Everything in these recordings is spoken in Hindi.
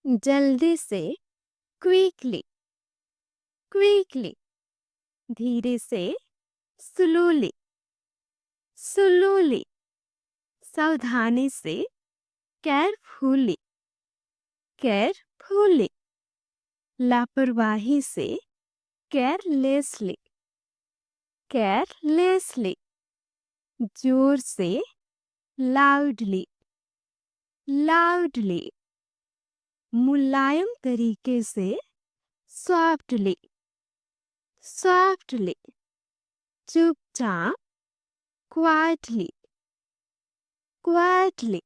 जल्दी से, क्विकली, क्विकली, धीरे से, स्लोली, स्लोली, सावधानी से, केयरफुली, केयरफुली, लापरवाही से, केयरलेसली, केयरलेसली, जोर से, लाउडली, लाउडली, मुलायम तरीके से, सॉफ्टली, सॉफ्टली, चुपचाप, क्वाइटली, क्वाइटली,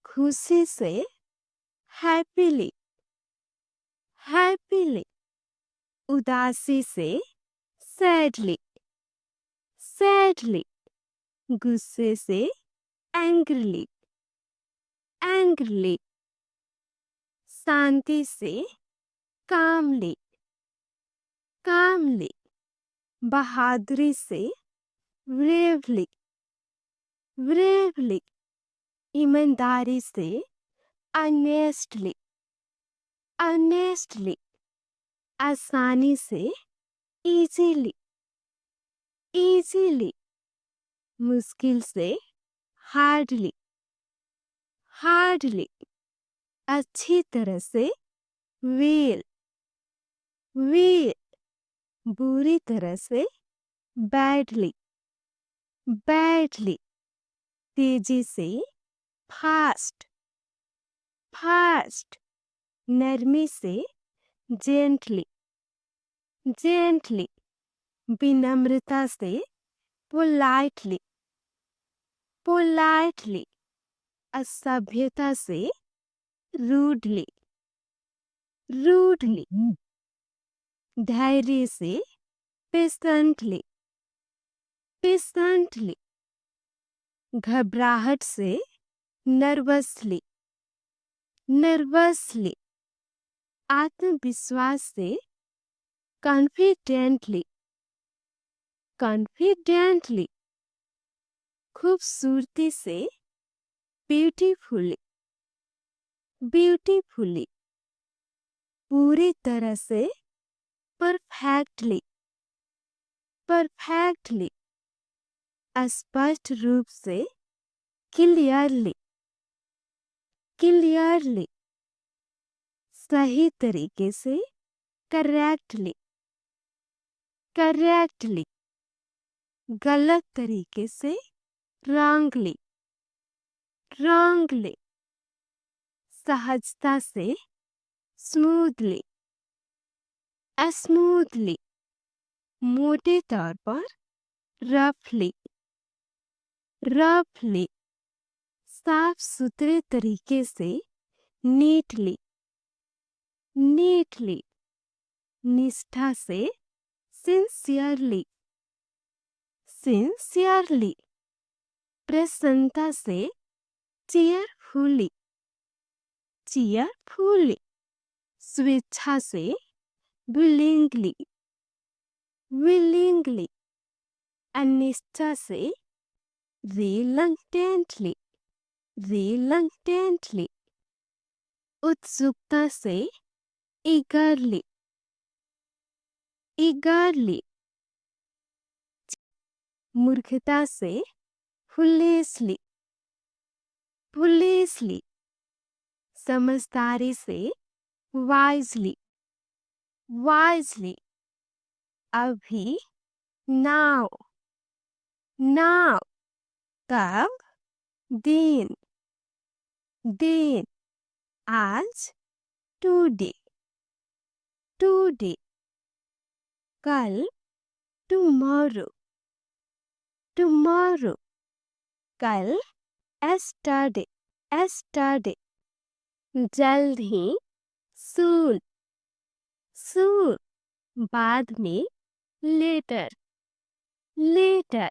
खुशी से, हैप्पीली, हैप्पीली, उदासी से, सैडली, सैडली, गुस्से से, एंग्रली, एंग्रली, शांति से, कामली, कामली, बहादुरी से, ब्रेवली, ब्रेवली, ईमानदारी से, ऑनेस्टली, ऑनेस्टली, आसानी से, इजीली, इजीली, मुश्किल से, हार्डली, हार्डली, अच्छी तरह से, वेल, वेल, बुरी तरह से, बैडली, बैडली, तेजी से, फास्ट, फास्ट, नरमी से, जेंटली, जेंटली, विनम्रता से, पोलाइटली, पोलाइटली, असभ्यता से, रूडली, रूडली, धैर्य से, पेशेंटली, पेशेंटली, घबराहट से, नर्वसली, नर्वसली, आत्मविश्वास से, कॉन्फिडेंटली, कॉन्फिडेंटली, खूबसूरती से, ब्यूटीफुली, ब्यूटीफुली, पूरी तरह से, परफेक्टली, परफेक्टली, स्पष्ट रूप से, क्लियरली, क्लियरली, सही तरीके से, करेक्टली, करेक्टली, गलत तरीके से, रॉन्गली, रॉन्गली, सहजता से, स्मूथली, स्मूथली, मोटे तौर पर, रफली, रफली, साफ सुथरे तरीके से, नीटली, नीटली, निष्ठा से, सिंसियरली, सिंसियरली, प्रसन्नता से, चीयरफुली, चीयरफुली, स्वेच्छा से, विलिंगली, विलिंगली, अनिच्छा से, रिलक्टेंटली, रिलक्टेंटली, उत्सुकता से, eagerly, eagerly, मूर्खता से, foolishly, foolishly, समझदारी से, wisely, wisely, अभी, now, now, कब, दिन, दिन, आज, today, today, कल, tomorrow, tomorrow, कल, yesterday, yesterday, जल्द ही, soon, soon, बाद में, later, later,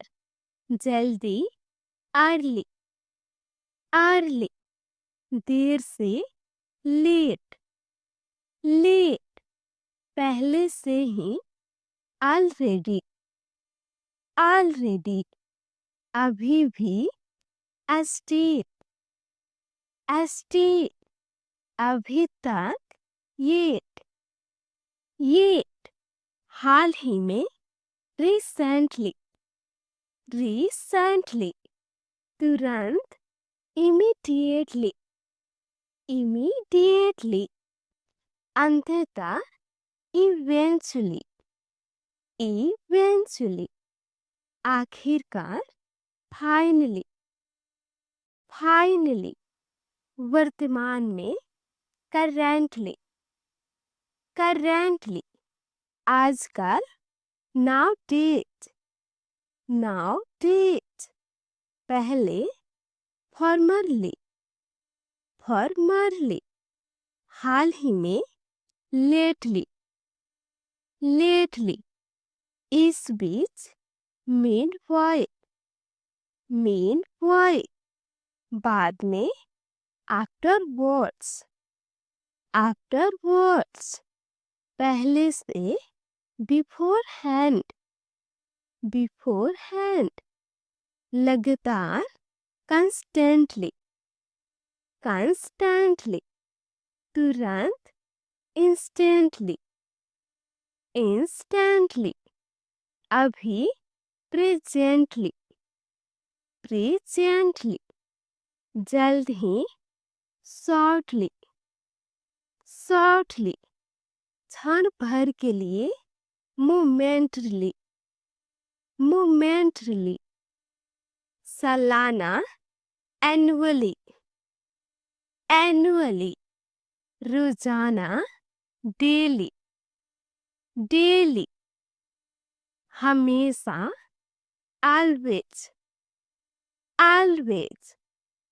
जल्दी, early, early, देर से, late, late, पहले से ही, already, already, अभी भी, estate, estate, अभी तक, yet, yet, हाल ही में, recently, recently, तुरंत, immediately, immediately, अंततः, eventually, eventually, आखिरकार, finally, finally, वर्तमान में, currently, currently, आजकल, nowadays, nowadays, पहले, formerly, formerly, हाल ही में, lately, lately, इस बीच, meanwhile, meanwhile, बाद में, afterwards, afterwards, पहले से, beforehand, beforehand, लगातार, constantly, constantly, तुरंत, instantly, instantly, अभी, presently, presently, जल्द ही, shortly, shortly, क्षण भर के लिए, momentarily, momentarily, सालाना, annually, annually, रोजाना, daily, daily, हमेशा, always, always,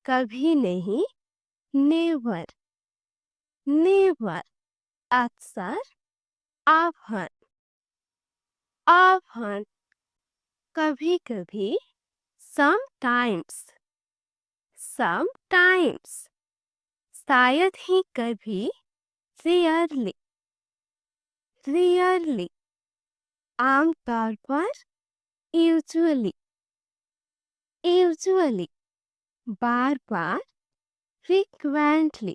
कभी नहीं, never, never, अक्सर, often, often, कभी कभी, sometimes, sometimes, शायद ही कभी, rarely, rarely, आमतौर पर, usually, usually, बार बार, frequently,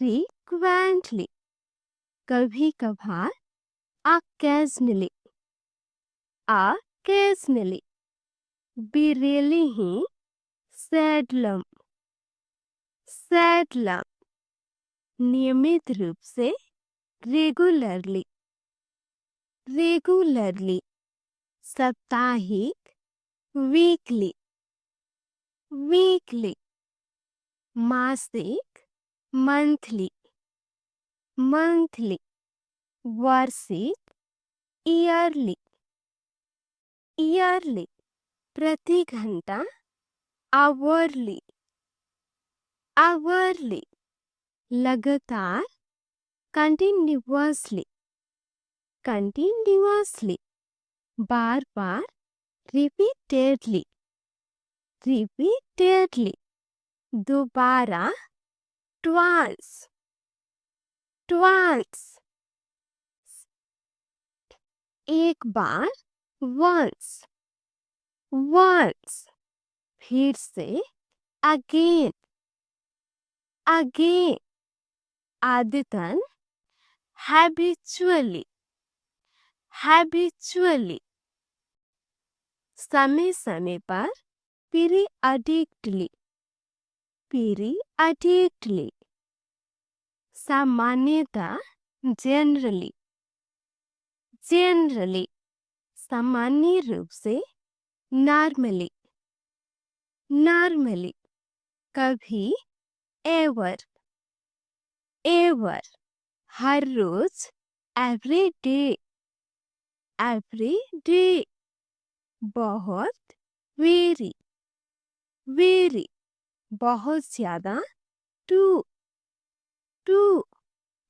frequently, कभी कभार, occasionally, occasionally, बिरेली ही, seldom, seldom, नियमित रूप से, regularly, regularly, साप्ताहिक, weekly, weekly, मासिक, monthly, monthly, वार्षिक, yearly, yearly, प्रति घंटा, hourly, hourly, लगातार, continuously, continuously, बार बार, repeatedly, repeatedly, दोबारा, twice, twice, एक बार, once, once, फिर से, again, again, आदतन, habitually, habitually, समय समय पर, periodically, periodically, सामान्यतः, generally, generally, सामान्य रूप से, normally, normally, कभी, ever, ever, हर रोज, every day, every day, बहुत, very, very, बहुत ज्यादा, too, too,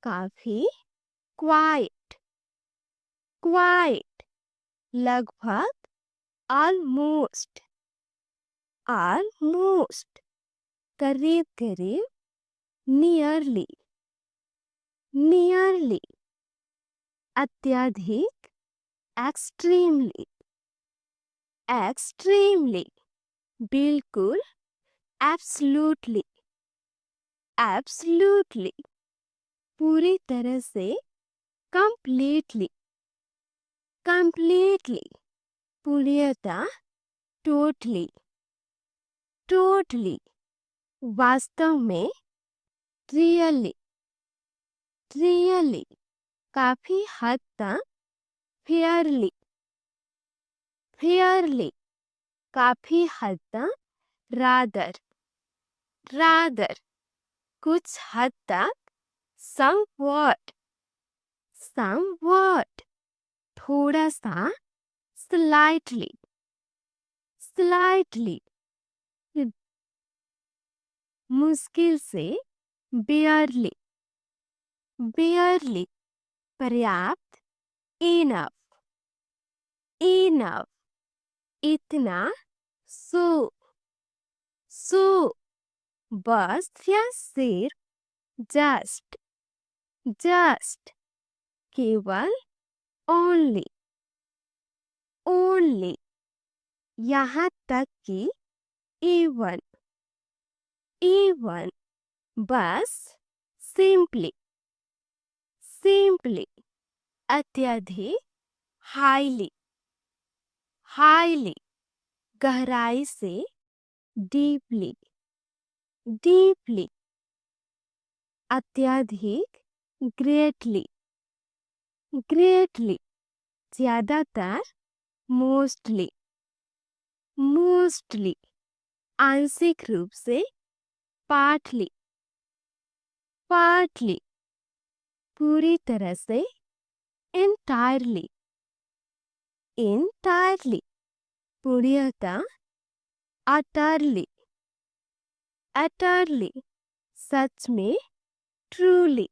काफी, quite, quite, लगभग, almost, almost, करीब करीब, nearly, nearly, अत्यधिक, extremely, extremely, बिल्कुल, absolutely, absolutely, पूरी तरह से, completely, completely, पूर्णतः, totally, totally, वास्तव में, really, really, काफी हद तक, fairly, fairly, काफी हद तक, rather, rather, कुछ हद तक, somewhat, somewhat, थोड़ा सा, slightly, slightly, मुश्किल से, barely, barely, पर्याप्त, enough, enough, इतना, so, so, बस या सिर्फ, just, just, केवल, only, only, यहाँ तक कि, even, even, बस, simply, simply, अत्यधिक, highly, highly, गहराई से, deeply, deeply, अत्यधिक, greatly, greatly, ज्यादातर, mostly, mostly, आंशिक रूप से, partly, partly, पूरी तरह से, entirely, entirely, पूर्णतः, utterly, utterly, सच में, truly,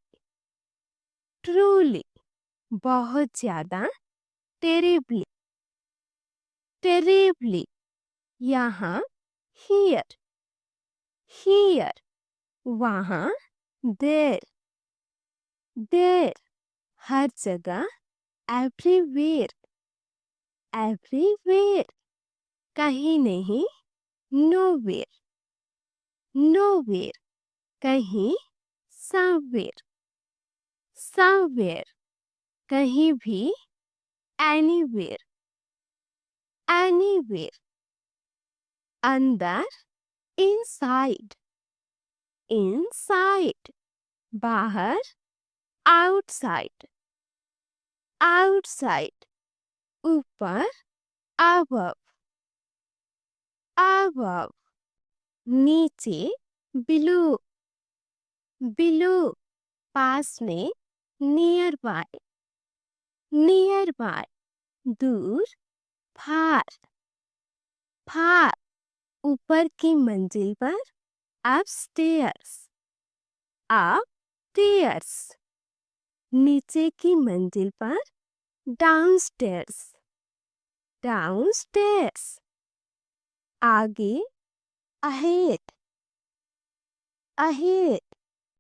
truly, बहुत ज्यादा, terribly, terribly, यहाँ, here, here, वहाँ, there, there, हर जगह, everywhere, everywhere, कहीं नहीं, nowhere, nowhere, कहीं, somewhere, somewhere, कहीं भी, anywhere, anywhere, अंदर, inside, inside, बाहर, outside, outside, ऊपर, above, above, नीचे, below, below, पास में, nearby, nearby, दूर, far, far, ऊपर की मंजिल पर, upstairs, upstairs, नीचे की मंजिल पर, downstairs, downstairs, आगे, ahead, ahead,